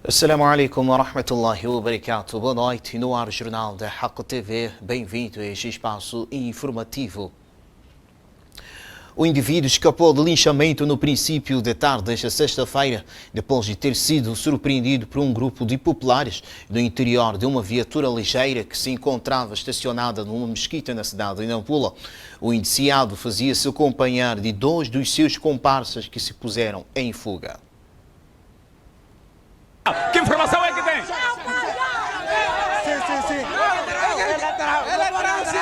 Assalamu alaikum wa rahmatullahi wa barakatuh. Boa noite, no ar Jornal da Haq TV. Bem-vindo a este espaço informativo. O indivíduo escapou de linchamento no princípio da tarde desta sexta-feira, depois de ter sido surpreendido por um grupo de populares no interior de uma viatura ligeira que se encontrava estacionada numa mesquita na cidade de Nampula. O indiciado fazia-se acompanhar de dois dos seus comparsas que se puseram em fuga. Que informação é que tem? Sim.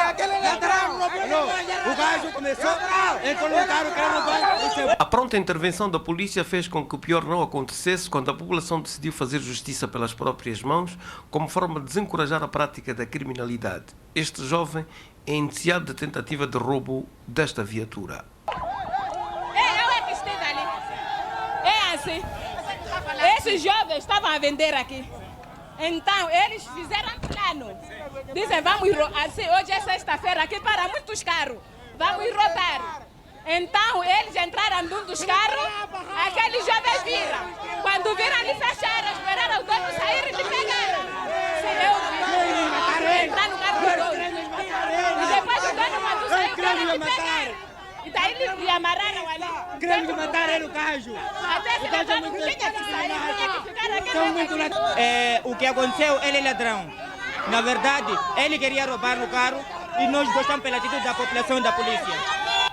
Aquele ladrão. O gajo começou a colocar o carro no banco. A pronta intervenção da polícia fez com que o pior não acontecesse quando a população decidiu fazer justiça pelas próprias mãos como forma de desencorajar a prática da criminalidade. Este jovem é indiciado de tentativa de roubo desta viatura. Eu é que estive ali. É assim. Esses jovens estavam a vender aqui. Então, eles fizeram um plano. Dizem, vamos assim, hoje é sexta-feira, aqui para muitos carros. Vamos roubar. Então, eles entraram num dos carros, aqueles jovens viram. Quando viram, ali fecharam, esperaram o dono sair e lhe pegaram. Eu vi. Entrar no carro do dono. E depois o dono, quando saiu, queria lhe pegar. E daí lhe amarraram ali. Queremos matar ele, o gajo. Até se levar, tinha que sair, tinha que ficar aqui. O que aconteceu, ele é ladrão. Na verdade, ele queria roubar no carro e nós gostamos pela atitude da população e da polícia.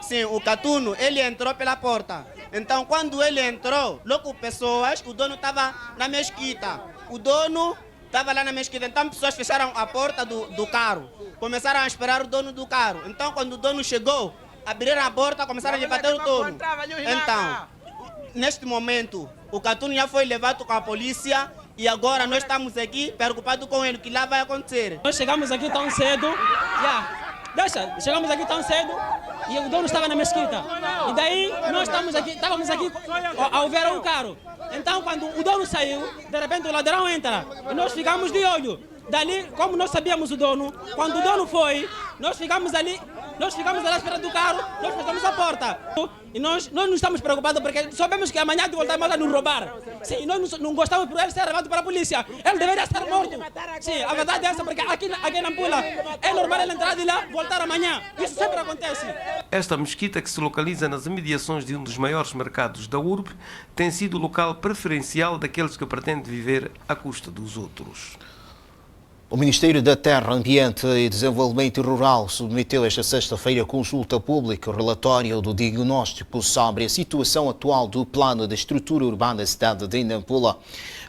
Sim, o Catuno, ele entrou pela porta. Então, quando ele entrou, logo pessoas, o dono estava na mesquita. O dono estava lá na mesquita, então pessoas fecharam a porta do carro. Começaram a esperar o dono do carro. Então, quando o dono chegou, abriram a porta, começaram a lhe bater o dono. Então, neste momento, o Catuno já foi levado com a polícia e agora nós estamos aqui preocupados com ele, o que lá vai acontecer. Nós chegamos aqui tão cedo, chegamos aqui tão cedo e o dono estava na mesquita. E daí nós estávamos aqui ao ver um carro. Então quando o dono saiu, de repente o ladrão entra e nós ficamos de olho. Dali, como nós sabíamos o dono, quando o dono foi, nós ficamos ali à espera do carro, nós fechamos a porta. E nós não estamos preocupados porque sabemos que amanhã de voltar a nos roubar. Sim, nós não gostamos por ele ser levado para a polícia. Ele deveria estar morto. Sim, a verdade é essa, porque aqui na Nampula é normal ele entrar de lá e voltar amanhã. Isso sempre acontece. Esta mesquita, que se localiza nas imediações de um dos maiores mercados da urbe, tem sido o local preferencial daqueles que pretendem viver à custa dos outros. O Ministério da Terra, Ambiente e Desenvolvimento Rural submeteu esta sexta-feira consulta pública o relatório do diagnóstico sobre a situação atual do Plano de Estrutura Urbana da cidade de Nampula,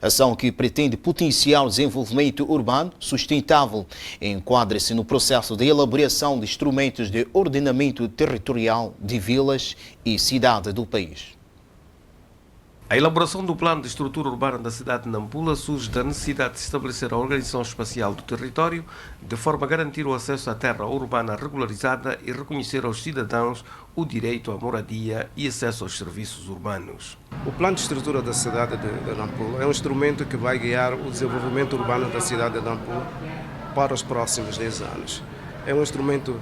ação que pretende potenciar o desenvolvimento urbano sustentável e enquadra-se no processo de elaboração de instrumentos de ordenamento territorial de vilas e cidades do país. A elaboração do plano de estrutura urbana da cidade de Nampula surge da necessidade de estabelecer a organização espacial do território de forma a garantir o acesso à terra urbana regularizada e reconhecer aos cidadãos o direito à moradia e acesso aos serviços urbanos. O plano de estrutura da cidade de Nampula é um instrumento que vai guiar o desenvolvimento urbano da cidade de Nampula para os próximos 10 anos. É um instrumento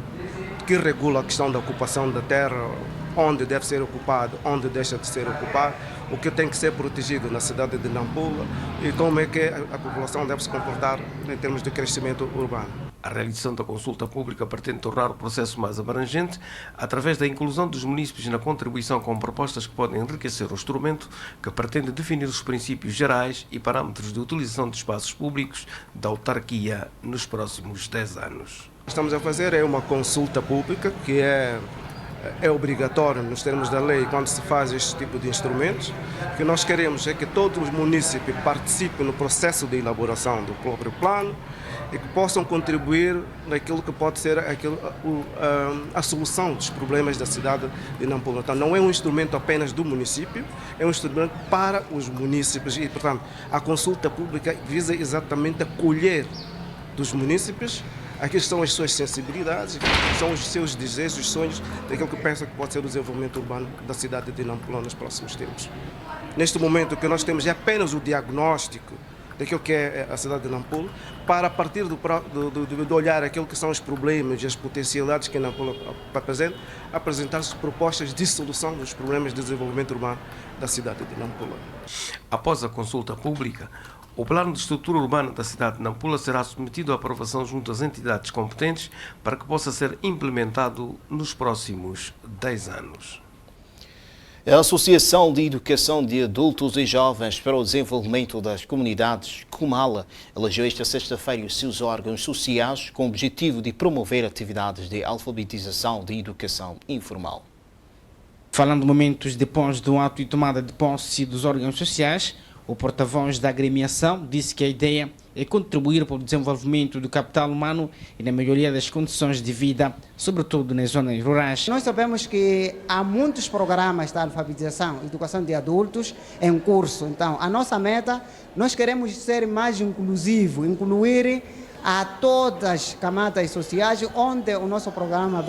que regula a questão da ocupação da terra, onde deve ser ocupado, onde deixa de ser ocupado, o que tem que ser protegido na cidade de Nampula e como é que a população deve se comportar em termos de crescimento urbano. A realização da consulta pública pretende tornar o processo mais abrangente através da inclusão dos munícipes na contribuição com propostas que podem enriquecer o instrumento, que pretende definir os princípios gerais e parâmetros de utilização de espaços públicos da autarquia nos próximos 10 anos. O que estamos a fazer é uma consulta pública que é obrigatório nos termos da lei quando se faz este tipo de instrumentos. O que nós queremos é que todos os munícipes participem no processo de elaboração do próprio plano e que possam contribuir naquilo que pode ser a solução dos problemas da cidade de Nampula. Então, não é um instrumento apenas do município, é um instrumento para os munícipes e, portanto, a consulta pública visa exatamente acolher dos munícipes aqui são as suas sensibilidades, são os seus desejos, os sonhos daquilo que pensa que pode ser o desenvolvimento urbano da cidade de Nampula nos próximos tempos. Neste momento o que nós temos é apenas o diagnóstico daquilo que é a cidade de Nampula, para a partir de olhar aquilo que são os problemas e as potencialidades que Nampula apresenta, apresentar-se propostas de solução dos problemas de desenvolvimento urbano da cidade de Nampula. Após a consulta pública, o plano de estrutura urbana da cidade de Nampula será submetido à aprovação junto às entidades competentes para que possa ser implementado nos próximos 10 anos. A Associação de Educação de Adultos e Jovens para o Desenvolvimento das Comunidades, Comala, elegeu esta sexta-feira os seus órgãos sociais com o objetivo de promover atividades de alfabetização de educação informal. Falando momentos depois do ato de tomada de posse dos órgãos sociais, o porta-voz da agremiação disse que a ideia é contribuir para o desenvolvimento do capital humano e na melhoria das condições de vida, sobretudo nas zonas rurais. Nós sabemos que há muitos programas de alfabetização, educação de adultos em curso. Então, a nossa meta, nós queremos ser mais inclusivo, incluir a todas as camadas sociais onde o nosso programa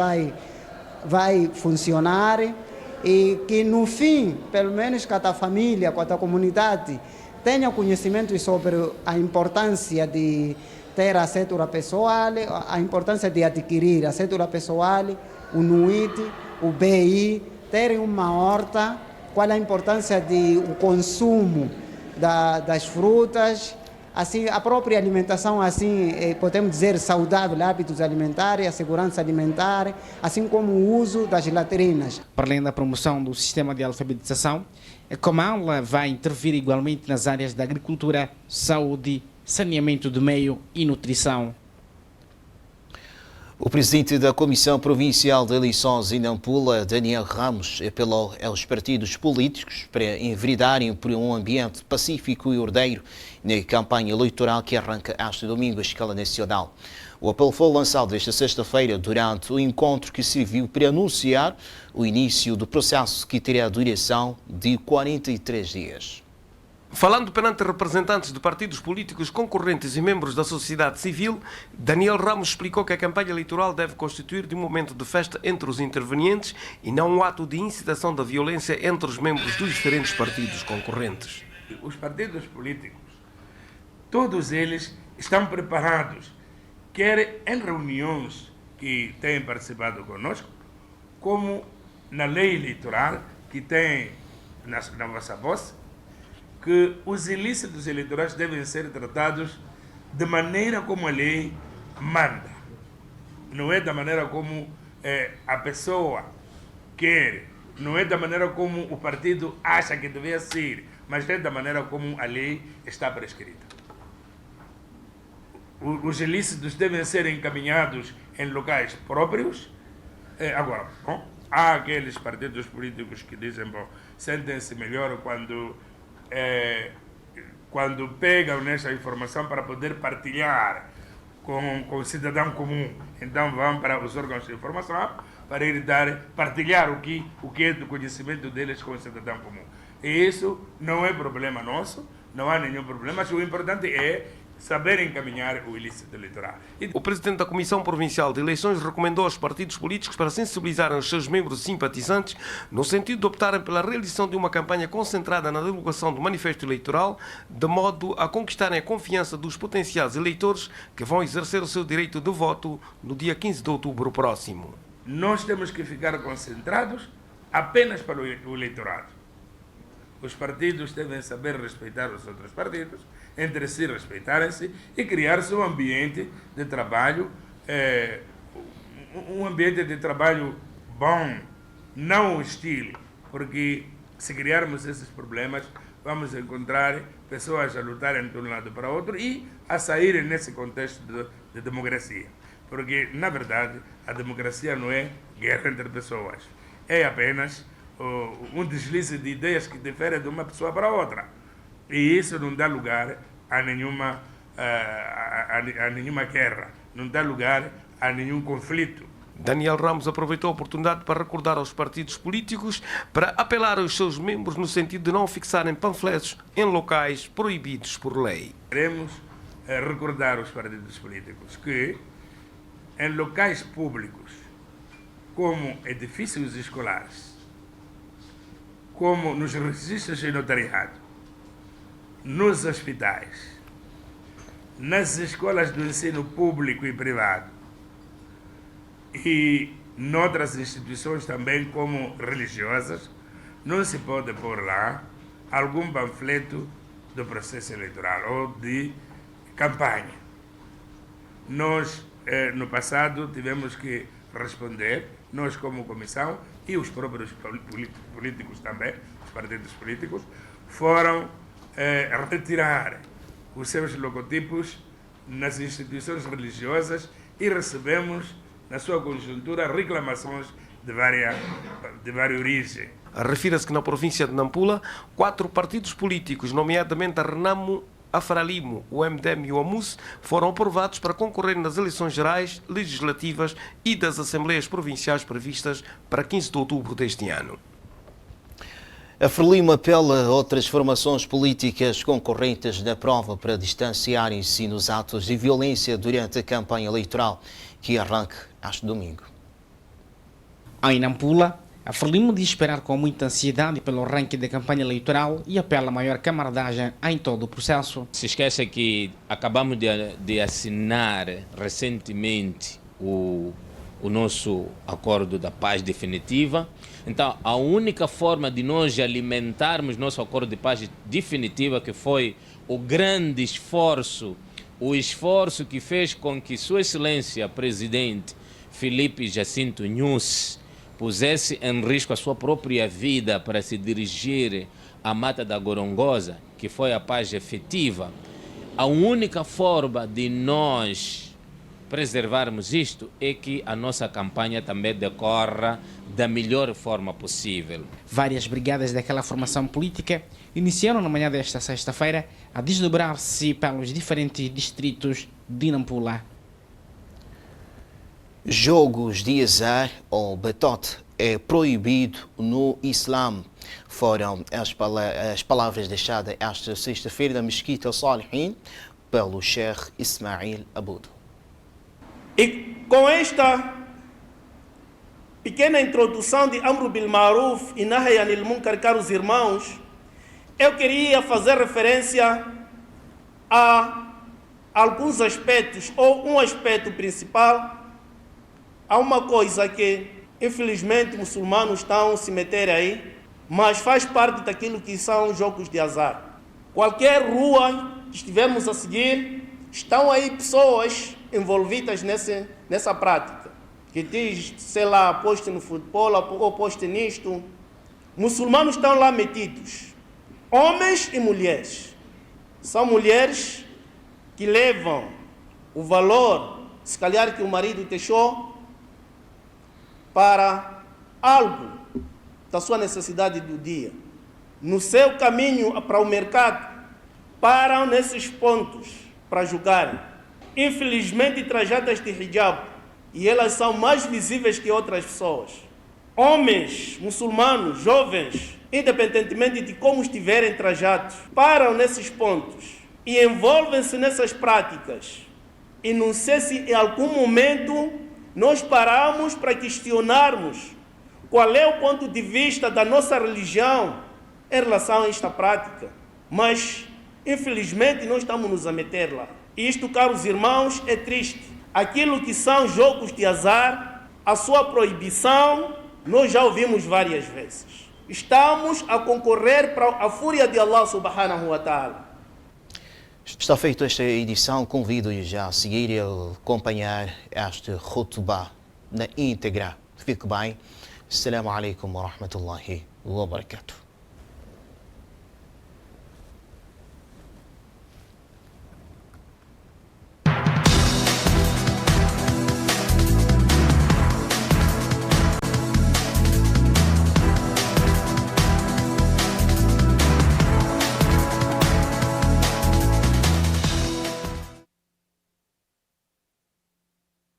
vai funcionar e que no fim, pelo menos cada família, cada comunidade tenha conhecimento sobre a importância de ter a cédula pessoal, a importância de adquirir a cédula pessoal, o NUIT, o BI, terem uma horta, qual a importância do consumo das frutas, assim, a própria alimentação, assim, podemos dizer, saudável, hábitos alimentares, a segurança alimentar, assim como o uso das latrinas. Para além da promoção do sistema de alfabetização, a Comala vai intervir igualmente nas áreas da agricultura, saúde, saneamento do meio e nutrição. O presidente da Comissão Provincial de Eleições em Nampula, Daniel Ramos, apelou aos partidos políticos para enveredarem por um ambiente pacífico e ordeiro na campanha eleitoral que arranca este domingo à escala nacional. O apelo foi lançado esta sexta-feira durante o encontro que serviu para anunciar o início do processo que terá a duração de 43 dias. Falando perante representantes de partidos políticos concorrentes e membros da sociedade civil, Daniel Ramos explicou que a campanha eleitoral deve constituir de um momento de festa entre os intervenientes e não um ato de incitação da violência entre os membros dos diferentes partidos concorrentes. Os partidos políticos, todos eles estão preparados, quer em reuniões que têm participado conosco, como na lei eleitoral que tem na vossa voz, que os ilícitos eleitorais devem ser tratados de maneira como a lei manda. Não é da maneira como a pessoa quer, não é da maneira como o partido acha que devia ser, mas é da maneira como a lei está prescrita. Os ilícitos devem ser encaminhados em locais próprios. Agora, bom, há aqueles partidos políticos que dizem, bom, sentem-se melhor quando pegam nessa informação para poder partilhar com o cidadão comum. Então vão para os órgãos de informação para ir partilhar o que é do conhecimento deles com o cidadão comum. E isso não é problema nosso, não há nenhum problema, mas o importante é saber encaminhar o ilícito eleitoral. O presidente da Comissão Provincial de Eleições recomendou aos partidos políticos para sensibilizarem os seus membros simpatizantes no sentido de optarem pela realização de uma campanha concentrada na divulgação do manifesto eleitoral, de modo a conquistarem a confiança dos potenciais eleitores que vão exercer o seu direito de voto no dia 15 de outubro próximo. Nós temos que ficar concentrados apenas para o eleitorado. Os partidos devem saber respeitar os outros partidos, entre si respeitarem-se e criar-se um ambiente de trabalho, bom, não hostil, porque se criarmos esses problemas, vamos encontrar pessoas a lutarem de um lado para o outro e a saírem nesse contexto de democracia. Porque, na verdade, a democracia não é guerra entre pessoas, é apenas um deslize de ideias que diferem de uma pessoa para outra. E isso não dá lugar a nenhuma guerra, não dá lugar a nenhum conflito. Daniel Ramos aproveitou a oportunidade para recordar aos partidos políticos para apelar aos seus membros no sentido de não fixarem panfletos em locais proibidos por lei. Queremos recordar aos partidos políticos que em locais públicos, como edifícios escolares, como nos registros de notariado, nos hospitais, nas escolas do ensino público e privado e noutras instituições também como religiosas, não se pode pôr lá algum panfleto do processo eleitoral ou de campanha. Nós, no passado, tivemos que responder, nós como comissão e os próprios políticos também, os partidos políticos, foram retirar os seus logotipos nas instituições religiosas e recebemos, na sua conjuntura, reclamações de várias origens. Refira-se que na província de Nampula, 4 partidos políticos, nomeadamente a Renamo, a Frelimo, o MDM e o AMUS, foram aprovados para concorrer nas eleições gerais, legislativas e das assembleias provinciais previstas para 15 de outubro deste ano. A Frelimo apela a outras formações políticas concorrentes na prova para distanciarem-se nos atos de violência durante a campanha eleitoral, que arranca este domingo. Em Nampula, a Frelimo diz esperar com muita ansiedade pelo arranque da campanha eleitoral e apela a maior camaradagem em todo o processo. Se esqueça que acabamos de assinar recentemente o nosso acordo da paz definitiva. Então, a única forma de nós alimentarmos nosso acordo de paz definitiva, que foi o grande esforço, o esforço que fez com que Sua Excelência Presidente Filipe Jacinto Nunes pusesse em risco a sua própria vida para se dirigir à Mata da Gorongosa, que foi a paz efetiva. A única forma de nós preservarmos isto é que a nossa campanha também decorra da melhor forma possível. Várias brigadas daquela formação política iniciaram na manhã desta sexta-feira a desdobrar-se pelos diferentes distritos de Nampula. Jogos de azar ou batote é proibido no Islã. Foram as palavras deixadas esta sexta-feira na Mesquita Salihin pelo Sheikh Ismail Abudo. E com esta pequena introdução de Amru bil Maruf e Nahy anil Munkar, caros irmãos, eu queria fazer referência a alguns aspectos, ou um aspecto principal, a uma coisa que, infelizmente, muçulmanos estão a se meter aí, mas faz parte daquilo que são jogos de azar. Qualquer rua que estivermos a seguir, estão aí pessoas envolvidas nessa prática, que diz, sei lá, aposte no futebol, ou aposte nisto. Muçulmanos estão lá metidos, homens e mulheres. São mulheres que levam o valor, se calhar que o marido deixou, para algo da sua necessidade do dia. No seu caminho para o mercado, param nesses pontos para julgarem. Infelizmente, trajadas de hijab, e elas são mais visíveis que outras pessoas. Homens muçulmanos, jovens, independentemente de como estiverem trajados, param nesses pontos e envolvem-se nessas práticas. E não sei se em algum momento nós paramos para questionarmos qual é o ponto de vista da nossa religião em relação a esta prática. Mas, infelizmente, nós estamos nos a meter lá. Isto, caros irmãos, é triste. Aquilo que são jogos de azar, a sua proibição, nós já ouvimos várias vezes. Estamos a concorrer para a fúria de Allah subhanahu wa ta'ala. Está feita esta edição, convido-os já a seguir e a acompanhar este khutbah na íntegra. Fique bem. Assalamu alaikum wa rahmatullahi wa barakatuh.